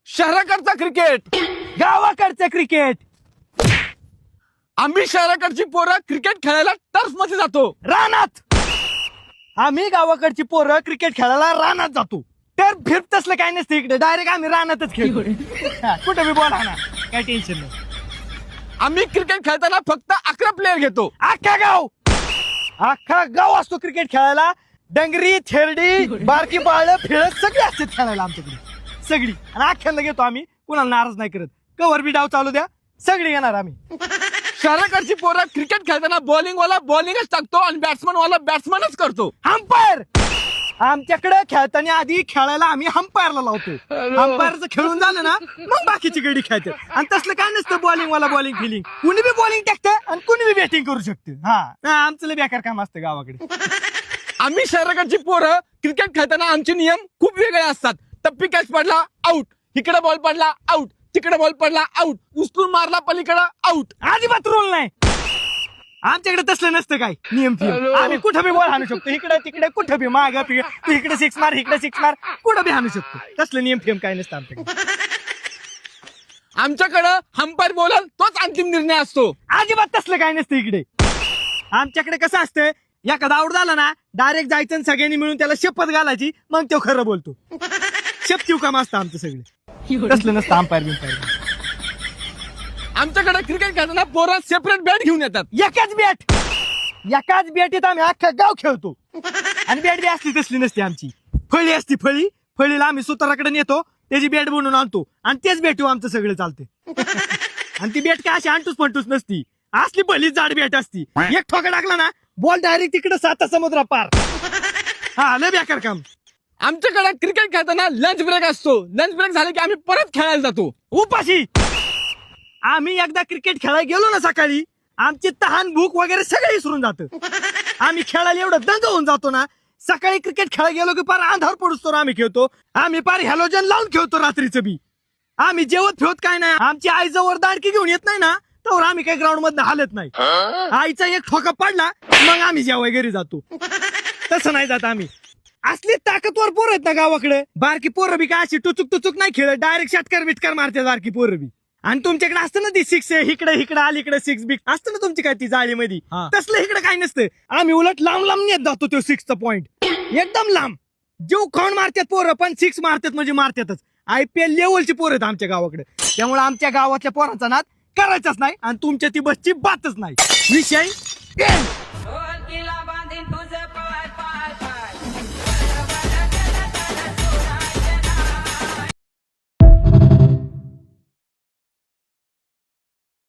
शहराकडचा cricket, गावाकडचं cricket, आम्ही शहराकडची पोरं क्रिकेट खेळायला टर्फ मध्ये जातो. रानात. आम्ही गावाकडची पोरं क्रिकेट खेळायला रानात जातो. तर फिरत असलं काय नसतं इकडे, डायरेक्ट आम्ही रानातच खेळतो. कुठं बी बॉल आणा, काय टेन्शन नाही. आम्ही क्रिकेट खेळताना फक्त 11 प्लेयर घेतो. अख्खा गाव असतो क्रिकेट खेळायला. डंगरी, थेरडी, बारकी बाळ फिरत सगळे असतात खेळायला आमच्याकडे, सगळी. आणि अख्ख्यांना घेतो आम्ही, कुणाला नाराज नाही करत. कवर बी डाव चालू द्या, सगळी येणार आम्ही. शहराकडची पोरं क्रिकेट खेळताना बॉलिंग वाला बॉलिंगच टाकतो आणि बॅट्समन वाला बॅट्समनच करतो. अंपायर. आमच्याकडे खेळताना आधी खेळायला आम्ही अंपायरला लावतो. अंपायरचं खेळून झालं ना मग बाकीची गडी खेळते. आणि तसलं काय नसतं बॉलिंग वाला बॉलिंग फिलिंग. कुणी बी बॉलिंग टाकतं आणि कुणी बी बॅटिंग करू शकते. हा, आमचं लय बेकार काम असतं गावाकडे. आम्ही शहराकडची पोरं क्रिकेट खेळताना आमचे नियम खूप वेगळे असतात. टप्पी कॅच पडला आउट, इकडे बॉल पडला आउट, तिकडे बॉल पडला आउट, उचलून मारला पलीकडे आउट. अजिबात रूल नाही आमच्याकडे. तसलं नसतं काय नियम फियम. आम्ही कुठं बी बॉल हाणू शकतो, इकडे तिकडे कुठं बी. माग तू इकडे 6 मार, इकडे 6 मार, कुठं बी हाणू शकतो. तसलं नियम फियम काय नसतं आमच्याकडे. आमच्याकडं अंपायर बोलल तोच अंतिम निर्णय असतो. अजिबात तसलं काय नसतं इकडे. आमच्याकडे कसं असतं, एखादा आउट झाला ना डायरेक्ट जायचं आणि सगळ्यांनी मिळून त्याला शपथ घालायची, मग तो खरं बोलतो. शपथीव काम असतं आमचं सगळं. तसलं नसतं अंपायर बिंपायर. आमच्याकडे क्रिकेट खेळताना पोरं सेपरेट बॅट घेऊन येतात. एकाच बॅटीत आम्ही अख्खं गाव खेळतो. आणि बॅट बी असली तसली नसते आमची. फळी असती, फळीला आम्ही सुताराकडे नेतो, त्याची बॅट बनवून आणतो आणि तेच बॅटीव आमचं सगळं चालते. आणि ती बॅट काय अशी अंटूस पंटूस नसती, असली भली जाड बॅट असती. एक ठोका टाकला ना बॉल डायरेक्ट तिकडे 7 समुद्रा पार. हा, लय बेकार काम. आमच्याकडे क्रिकेट खेळताना लंच ब्रेक असतो. लंच ब्रेक झाले की आम्ही परत खेळायला जातो. उपाशी. आम्ही एकदा क्रिकेट खेळायला गेलो ना सकाळी, आमची तहान भूक वगैरे सगळं विसरून जातं. आम्ही खेळायला एवढं दंग होऊन जातो ना, सकाळी क्रिकेट खेळायला गेलो की पार अंधार पडूस आम्ही खेळतो. आम्ही पार हॅलोजन लावून खेळतो रात्रीचं बी. आम्ही जेवत ठेवत काय नाही. आमची आई जवळ दाडकी घेऊन येत नाही ना तर आम्ही काही ग्राउंड मधनं हालत नाही. आईचा एक ठोका पडला मग आम्ही जेवाय घरी जातो. तसं नाही जात आम्ही. असली ताकदवर पोरं आहेत ना गावाकडे. बारकी पोरं बी काय अशी टुचुक नाही खेळत, डायरेक्ट षटकार बिटकार मारते बारकी पोरं बी. आणि तुमच्याकडे असतं ना ती 6 इकडे अलीकडे 6 बिक असतं ना तुमची काय ती जाळीमध्ये. तसलं इकडे काय नसतं. आम्ही उलट लांब नेत जातो तो 6चा पॉइंट. एकदम लांब जेव खाऊन मारतात पोरं, पण 6 मारतात म्हणजे मारतातच. IPL लेवलची पोरं आहेत आमच्या गावाकडे. त्यामुळे आमच्या गावातल्या पोरांचा नाद करायचाच नाही आणि तुमच्या ती बसची बातच नाही. विषय